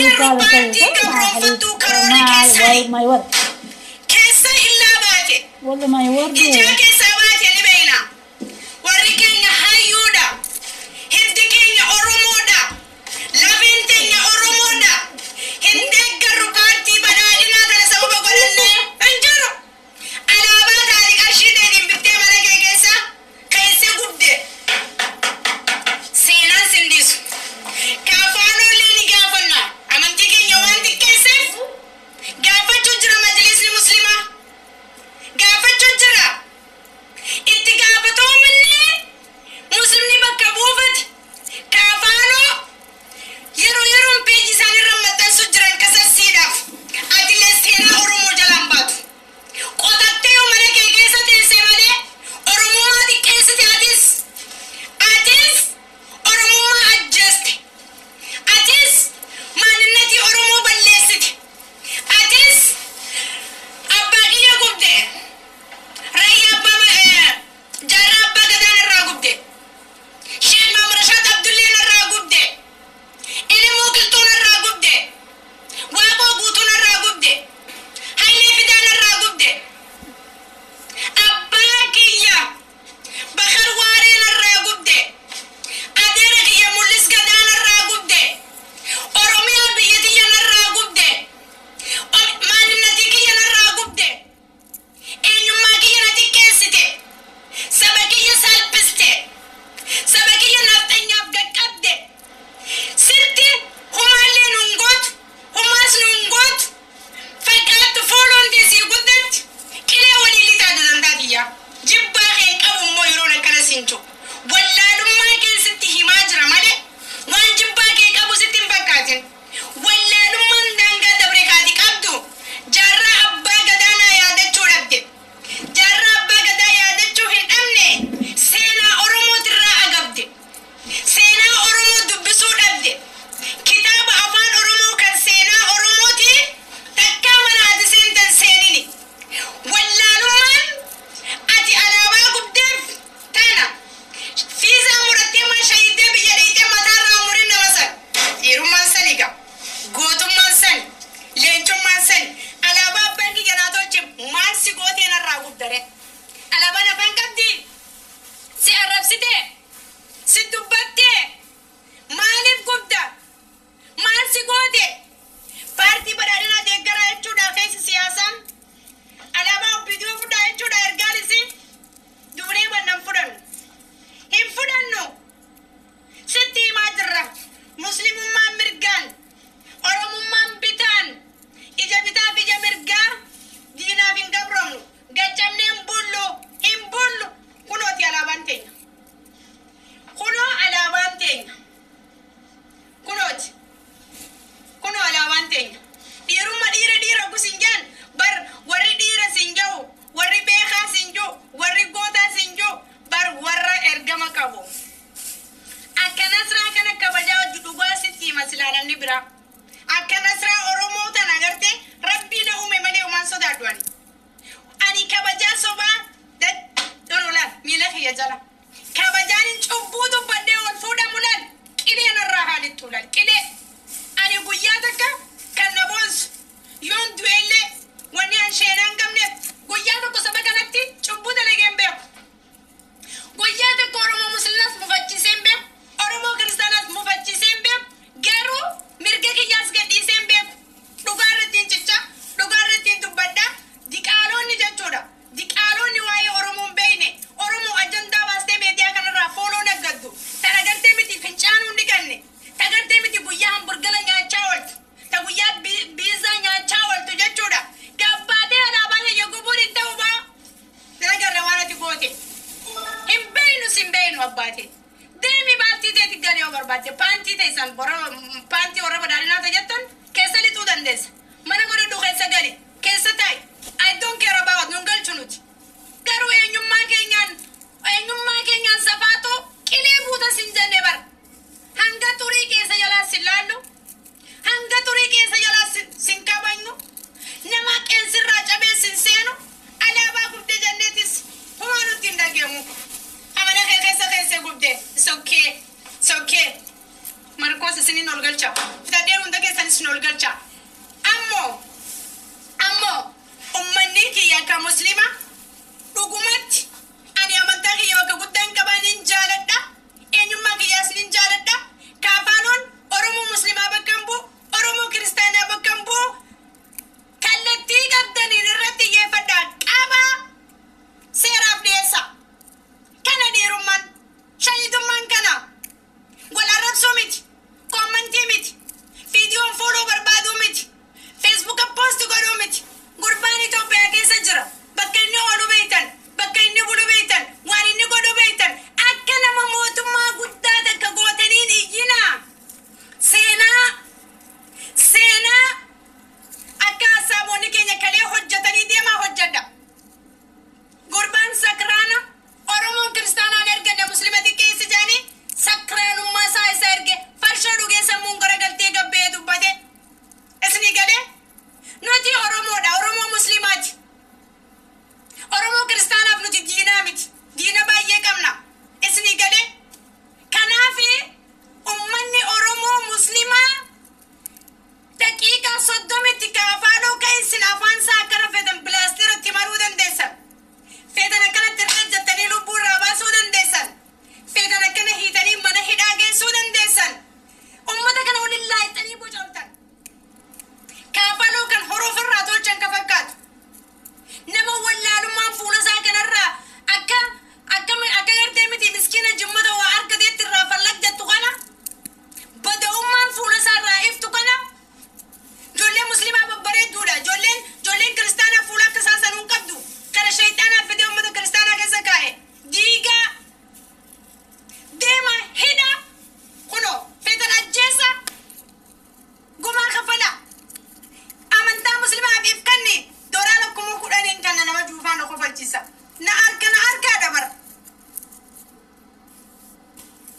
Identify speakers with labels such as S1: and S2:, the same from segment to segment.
S1: deeggarru baattii gabroonfattuu karoorri keessanii keessa illaa baate ijaa keessaa baate ni beeyna warri keenya hayyuudha hindi keenya oromoodha lafeen teenya oromoodha hin deeggarru baattii badhaadhinaa kana sababa godhannee hin jiru alaabaa taarii qarshii deetiin bittee mana kee keessa keessee gubde seenaan sindisu kaafaanollee ni gaafanna amantii keenya waan xiqqeesseef gaafachuu jira majlisni muslimaa gaafachuu jira itti gaafatamuumillee muslimni bakka buufate kaafaanoo yeroon peeji isaanirra maxxansu jiran kasasiidhaaf atillee seenaa oromoo jalaan baatu qotattee yoo mana kee keessa teessee malee oromummaa xiqqeessite atis oromummaa ajjeeste atis maaninnatii oromoo balleessite atis abbaa kiyya gubde rayya jaarraa abbaa gadaan irraa gubde sheek maamurashaat abdulleen irraa gubde ilimuu qilxuun irraa gubde waaqoo guutuun irraa gubde haylee fidaan irraa gubde abbaa kiyya bakar waareen irraa gubde adeera kiyya mul'is gadaan irraa gubde oromiyaa biyya tiyyan irraa gubde maaninnatii kiyyan irraa gubde eenyummaa kiyya na xiqqeessite saba kiyya salphiste saba kiyya nafxanyaaf gaqqabde sirti humaallee nuun gootu humaas nuun gootu fakkaattu fooloon teessii guddatti qilee waliin lixaa dadandaatiyya jibbaa kee qabu immoo yeroon akkana sinchu wallaalummaa keessatti himaa jira malee waan jibbaa kee qabu sitti hin fakkaatin wallaalummaan daangaa dabre kaati qabdu jaarraa abbaa gadaanaa yaadachuu dhabde jaarraa abbaa gadaa yaadachuu hin dhabne seenaa oromootirraa agabde seenaa oromoo dubbisuu dhabde kitaaba afaan oromoo kan seenaa oromooti takkaa mana ati seentan seenini wallaalummaan ati alaabaa gubdeef tana fiizaa murattee maa shahiidee biyya dheeytee mataarraa murin nama san dhiirummaan saniga gootummaan sani leencummaan sani alaabaa abbaan kiyya naa tolche maal si gooteen irraa gubdare alaabaan afaan qabdi si arrabsite si dubbatte maaliif gubda maal si goote paartii badhaadhinaa deeggaraa jechuudha keessi siyaasaan alaabaa obbiduu fudhaa jechuudha ergaan isin duunee bannan fudhannu hin fudhannu sitti himaa jirra muslimummaan mirgaan oromummaan bitaan ija bitaaf ija mirgaa diinaaf hin gabromnu gaccamnee hin bullu kunooti alaabaan teenya kunoo alaabaan teenya kunooti kunoo alaabaan teenya dhiirumma dhiira gusinjaan bar warri dhiira sinja'u warri beekaa sinja'u warri gootaa sinja'u bar warra ergama qabu akka nasraa kana kabajaa hojii dhugaa sitti hima silaa namni biraa akka nasraa oromoo tan agarte rabbii na uume malee uumaan sodaadhu ani kabajaa sobaa dololaan miila kiyya jala kabajaan hin cubbuu dubbadhee ol fuudhamu laal qilee narraa haalittu laal qilee ani guyyaa takka kan na boonsu yoon du'ellee wanni an sheenaan qabneef guyyaa tokko saba kanatti cubbuu dalageen beeku guyyaa tokko oromoo musliimaas mufachiiseen beeku oromoo kiristaanaas mufachiiseen beeku garuu mirga kiyyaas gadhiiseen beeku dhugaa irratti hin cicha dhugaa irratti hin dubbadhaa diqaaloonni jechuudha diqaaloonni waa'ee oromoon beeyne oromoo ajandaa baastee meediyaa kanarraa fooloo naggaddu tan agartee miti fincaanuu hin dhiqanne ta agartee miti guyyaa hamburgala nyaachaa ooltu ta guyyaa biizaa nyaachaa ooltu jechuudha gabbaatee alaabaa kiyya gubuun hin ta'u baa dalagarra waan ati goote hin beeynu abbaate deemi baattii teeti galee yoo barbaadde paantii teessan paantii warra badhaadhinaa ta'e jettan keessa lixuu dandeessa mana godhadhu keessa gali keessa taa'i I don't care about nun galchu nuti garuu eenyummaa keenyaan safaatoo qilee buuta sin jenne bar hanga turii keessa jalaa sin laallu hanga turii keessa jalaa sin kabajnu nama qeensirraa cabee sin seenu alaabaa gubdee jenneetis humaa nutti hin dhageemu amana kee keessa keessee gubdee it's okay Marcos sinin ol galcha fitadeen hunda keessan sin ol galcha ammo ummanni kiyya ka muslima dhugumatti ani amantaa kiyya bakka guddaan qabanin jaaladha eenyummaa kiyyaa sinin jaaladha kaafaanuun oromoo muslimaa bakka hin bu'u oromoo kiristaanaa bakka hin bu'u kallattii qabdaniin irratti xiyyeeffadhaa qaba seeraaf dhiyeessa kana dhiirummaan shahidummaan kana wal arrabsuu miti commentii miti viidiyoon fuuluu barbaaduu miti feesbuuka poosti godhuu miti gurbaan Itoophiyaa keessa jira bakka inni oolu beektan bakka inni bulu beektan waan inni godhu beektan akka nama mootummaa guddaa takka gootaniin iyyinaa seenaa akka hasaaboonni keenya kalee hojjetanii deemaa hojjedha gurbaan sakraana oromoon kiristaanaan ergenne muslimati keessa jaanii sakraanummaa isaa isa erge farsha dhugee sammuun garagaltee gabbee dubbate isni galee nuti oromoodha oromoo muslimaati oromoo kiristaanaaf nuti diinaa miti diina baay'ee qabna isni galee kanaafi ummanni oromoo muslimaa daqiiqaa 30 kaafaadhoo ka'insin afaan isaa akkana feetan pilaastiratti maruu dandeessan feetan akkanatti irra jettanii lubbuu irraa baasuu dandeessan feetan akkana hiitanii mana hidhaa geessuu dandeessan ummata kana waliin laaxanii bocortan kaafaloo kan horoof irraa tolchan ka fakkaatu nama wallaalummaan fuula isaa kanarraa akka gartee miti miskiina jimmata waa argateetti irraa fallagdattu kana bada'ummaan fuula isaa irraa iftu kana ijoolleen muslimaa babbareedduudha ijoolleen kiristaanaa fuula akka isaa sanuun qabdu kana shayxaanaaf fedee ummata kiristaanaa keessa kaa'e diigaa deema hidha kuno feetan ajjeessa gumaa kafala amantaa muslimaaf ifkanni doraa lakkumuu kudhaniin kana nama juufaan okofalchisa na argaa dabara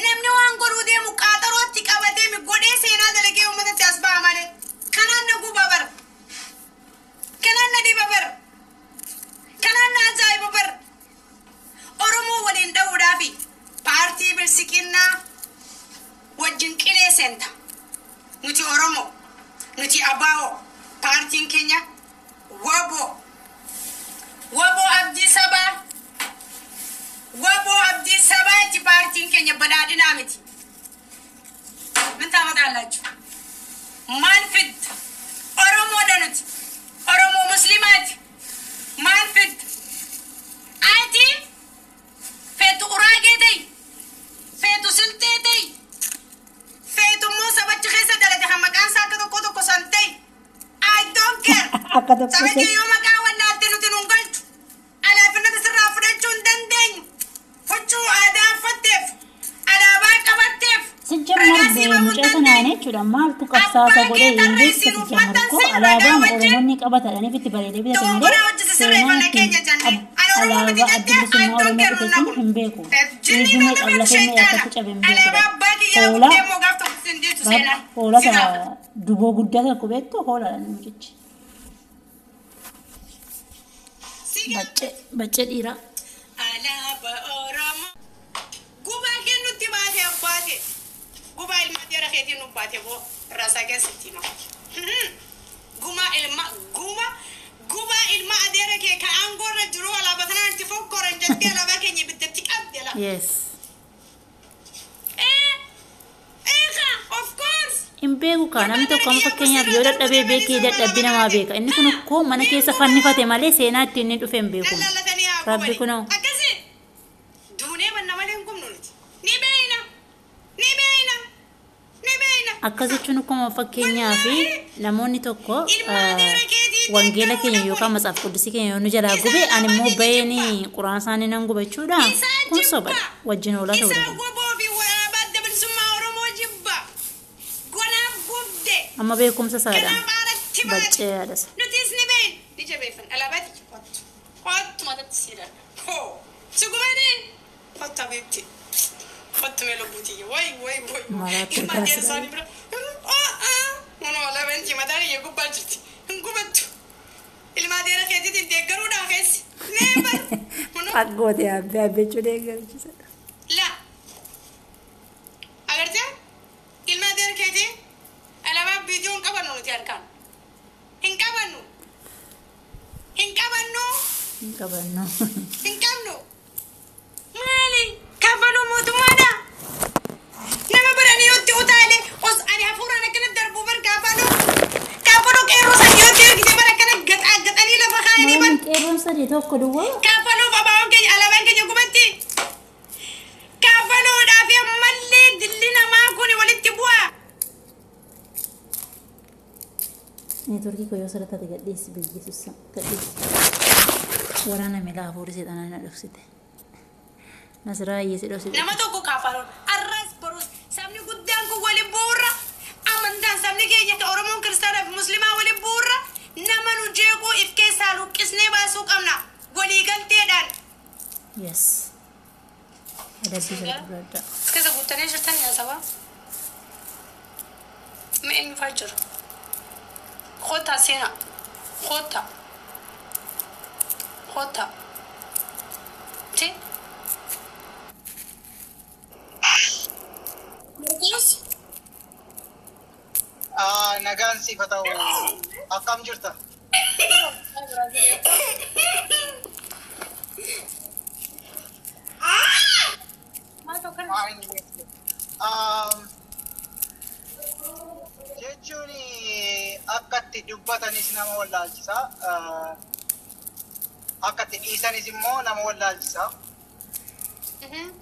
S1: namni waan godhuu deemu qaaxarootti qabatee mi godhee seenaa dalagee uummatatti as ba'a malee kanaan na guba bara kanaan na dhiba bara kanaan na ajaa'iba bara oromoo waliin dha'uudhaafi paartii bilsiqinnaa wajjin qilee seenta nuti oromoo nuti abaa'oo paartiin keenya waboo abdii sabaa itti paartiin keenya badhaadhinaa miti min taamataallaachu maal fidda oromoodha nuti oromoo muslimaati maal fidda ati feetu uraagee ta'i feetu siltee ta'i feetummoo sabachi keessa dalate kan maqaan isaa akka tokko san ta'i I don't care sabakee yoo maqaa wallaalte nuti nun galchu alaafinata sirraa fudhachuu hin dandeenyu huccuu aadaa uffatteef alaabaa qabatteef
S2: Sejjamar mucaa kanaan jechuudha maaltu qabsaasa godhee Ingiliis sejjamar ko alaabaan Oromoonni qabatanii itti bareedee bitatanii seenaa alaabaa adda bilisummaa Oromoo ibsatiin hin beeku. Dhiiguma qablafeenya yakkatti cabeen beekudha. Hoolata duboo guddaa tokko beektu hooladhaan mucichi. Baccee dhiiraa.
S1: Alaabaa Oromoo gubaa kennutti baatee abbaate gubaa ilma dheeraa keetiin ubbaate boo rasaa keessatti hima gubaa ilma adeera kee ka aangoorra jiru alaabaa tanaan itti fokkoran jettee alaabaa keenya biddatti qabde la
S2: Yes.
S1: Of course
S2: Hin beeku kaa namni tokko amma fakkeenyaaf yoo dadhabee beekee dadhabbii namaa beeka. Inni kun akkoo mana keessa fannifate malee seenaa ittiin inni dhufe hin beeku. Rabbi kunoo.
S1: akkasii duunee banna malee hin gumnu nuti ni beeyna
S2: Akkas jechuun akkuma fakkeenyaaf namoonni tokko wangeela keenya yookaan matsaaf quddisii keenya yoo nu jalaa gube ani immoo baheen quraan isaanii nan guba jechuudha. Kun sobadha wajjin oolaa ta'uu danda'a. Amma beekumsa isaadhaan baccee yaadas.
S1: Nutis ni beeyn ni jabeeffan alaabaati kottu matatti siidhan sugumani kotta beekti kottu mee lubbuutiyya way
S2: Maraatti
S1: ilma adeera isaanii bira Uno alaabaan mataan iyya gubbaa jirti hin gubattu ilma adeera keetiitiin deeggaruudhaa keessi neebar
S2: Aggoote abbee deeggarchiisa.
S1: la agartee ilma
S2: Kabanno.
S1: Hin qabnu. Maali? Kafanuu mootummaadha. Nama biranii yotti utaale os ani hafuuraan akkana darbu bar kafanuu. Kafanuu qeerroo san yotti ergite bar akkana gaxanii lafa kaayanii bar.
S2: Qeerroon sadii tokko duwwaa.
S1: Kafanuu babaawwan keenya alaabaan keenya gubatti. Kafanuudhaaf ammallee dilli namaa kun walitti bu'aa.
S2: Neetworkii koo yoo sirriitti gadhiisi biyyeessuusa gadhiisi. Waraana miilaa hafuurii seexanaa na dhoksite. Nasiraa hiyyeessi dhoksite.
S1: Nama tokko kafanuun arras borus sabni guddaan kun waliin bu'uura. Amantaan sabni keenya ka Oromoon kiristaanaa fi Musliimaa waliin bu'uura. Nama nu jeequu if keessaa luqqisnee baasuu qabna. Waliigalteedhaan.
S2: Yes. Adabbii jala gurraadha.
S1: Keessa guuttanii jirtan yaa sabaa. Mee eenyu fa'aa jiru? Kota sena. Kota. Kota. Ti? Murgus?
S3: Nagaan siif haa ta'u. Akkam jirta? Jechuun akka itti dubbatanis nama wallaalchisa. Akka itti dhiisanis immoo nama wallaalchisa.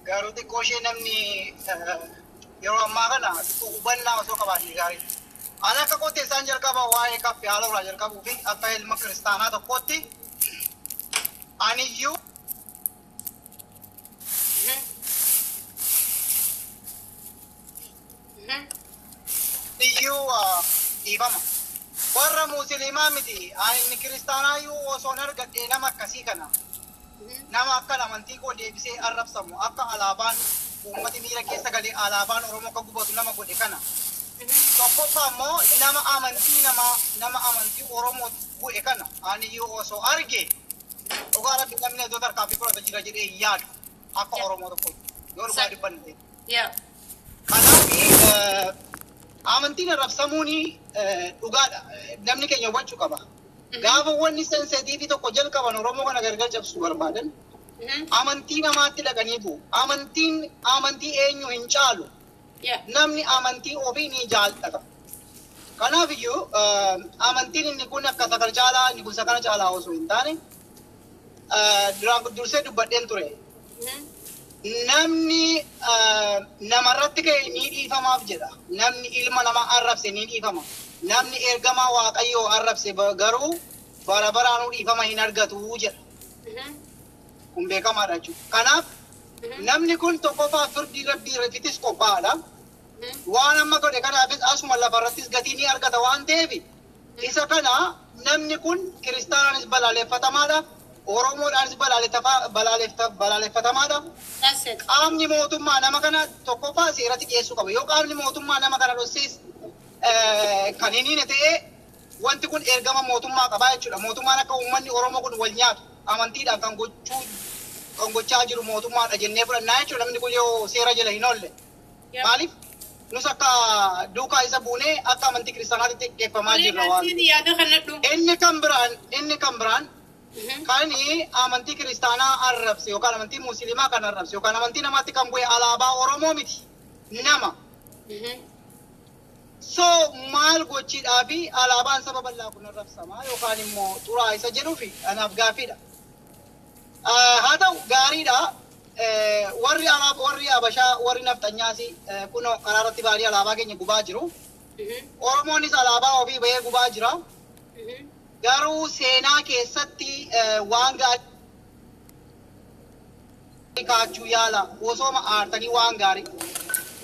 S3: Garuu xiqqoo ishee namni yeroo ammaa kana hubannaa osoo qabaatee gaarii. Ani akka qottee isaan jalqaba waa'ee kaffee haala irraa jalqabuu fi akka ilma kiristaanaa tokkootti aniyyuu dhiifama. Warra musliimaa miti ani inni kiristaanaayyuu osoon argadhee nama akkasii kana nama akka amantii koo deebisee arrabsamu akka alaabaan uummati miira keessa galee alaabaan Oromoo akka gubatu nama godhe kana. Tokkoffaa immoo nama amantii Oromoo bu'e kana aniyyuu osoo arge dhugaa rabbi namni iddoo tarkaanfii fudhata jira jedhee yaadu akka Oromoo tokko yoo dhugaa dubbanne. Kanaaf amantiin arrabsamuun dhugaadha. Namni keenya hubachuu qaba. Gaafa wanni sensitiivii tokko jalqaban Oromoo kana gargar cabsuu barbaadan amantii namaatti dhaqanii bu'u. Amantii eenyu hin caalu. Namni amantii ofii ni jaallata. Kanaaf iyyuu amantiin inni kun akka sakal caalaa inni kun sakala caalaa osoo hin taane dursee dubbadheen ture. Namni namarratti ka'e ni dhiifamaaf jedha. Namni ilma namaa arrabse ni dhiifama. Namni ergamaa Waaqayyoo arrabse garuu bara baraanuu dhiifama hin argatu jedha. Kun beekamaadha jechuudha. Kanaaf namni kun tokkoffaa firdii rabbii irrattis qophaa'aadha. Waan amma godhe kanaafis asuma lafarrattis gatii ni argata waan ta'eef isa kana namni kun kiristaanaanis balaaleffatamaadha. Oromoodhaanis balaaleffatamaadha. Qaamni mootummaa nama kana tokkoffaa seeratti dhiyeessuu qaba. Yoo qaamni mootummaa nama kana dhossees kan hin ta'e wanti kun ergama mootummaa qabaa jechuudha. Mootummaan akka uummanni Oromoo kun wal nyaatu amantiidhaan kan gochaa jiru mootummaadha jennee fudhannaa jechuudha. Namni kun yoo seera jala hin oolle. Maaliif? Nus akka duukaa isa buunee akka amantii kiristaanaatti xiqqeeffamaa jirra waan. Inni kan biraan kan amantii kiristaanaa arrabse yookaan amantii musliimaa kan arrabse yookaan amantii namaatti kan bu'e alaabaa Oromoo miti nama. So maal gochiidhaa fi alaabaan saba bal'aa kun arrabsamaa yookaan immoo xuraa isa jedhuu fi anaaf gaaffiidha. Haa ta'u gaariidha. Warri Habashaa warri nafxanyaas kun karaa irratti baadii alaabaa keenya gubaa jiru. Oromoonis alaabaa ofii bahee gubaa jira. Garuu seenaa keessatti waan gaarii kaachuu yaala osooma aartanii waan gaarii.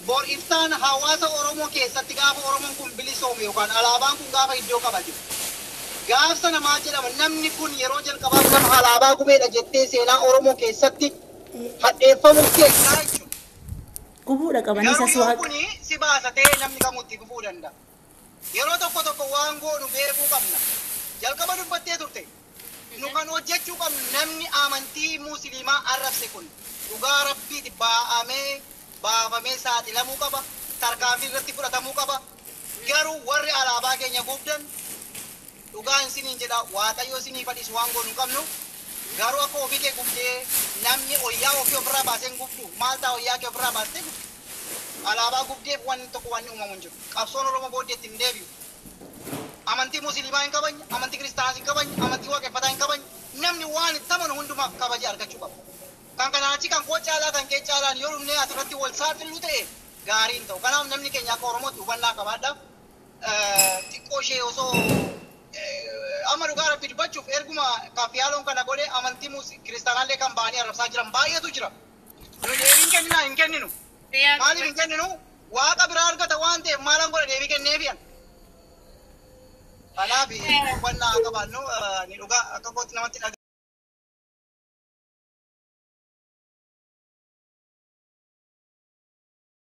S3: Bor iftaan hawaasa Oromoo keessatti gaafa Oromoon kun bilisoome yookaan alaabaan kun gaafa iddoo qabate. Gaafsa namaa jedhama namni kun yeroo jalqabaaf nama alaabaa gubeedha jettee seenaa Oromoo keessatti hadheeffamuuf keessaa jechuudha.
S2: Gubuudha qabanii isas waaqa.
S3: Garuu kun si baasatee namni kamutti gufuu danda'a. Yeroo tokko waan goonu beekuu qabna. Jalqaba dubbattee turte. Nu kan hojjechuu qabnu namni amantii musliimaa arrabse kun dhugaa rabbiiti baafamee saaxilamuu qaba. Tarkaanfii irratti fudhatamuu qaba. Garuu warri alaabaa keenya gubdan dhugaan isiniin jedha Waaqayyo isinii fadhiisu waan goonu qabnu Garuu akka ofii kee gubdee namni wayyaa ofii ofirraa baasee gubdu maal ta'a wayyaa kee ofirraa baastee gubdu. Alaabaa gubdeef wanni tokko wanni uumamu hin jiru. Qabsoon Oromoo booddeetti hin deebi'u. Amantii Musliimaa hin kabajne, amantii Kiristaanaa hin kabajne, amantii Waaqeffataa hin kabajne. Namni waan itti amanu hundumaaf kabaja argachuu qaba. Kan kanaan achi kan koo caalaa kan kee caalaan yoo dhumnee asirratti wal saaxilu ta'e gaariin ta'u. Kanaaf namni keenya akka Oromootti hubannaa qabaadha. Xiqqoo ishee osoo amma dhugaa rabbi dubbachuuf erguma kaaffiyaaloon kana godhe amantii kiristaanaallee kan ba'anii arrabsaa jiran baay'eetu jira. Deebiin kenninaa hin kenninu. Maaliif hin kenninu? Waaqa biraa argata waan ta'eef maalan godha deebii kenneefiyan. Kanaaf hubannaa qabaannu ni dhugaa akka kootti namatti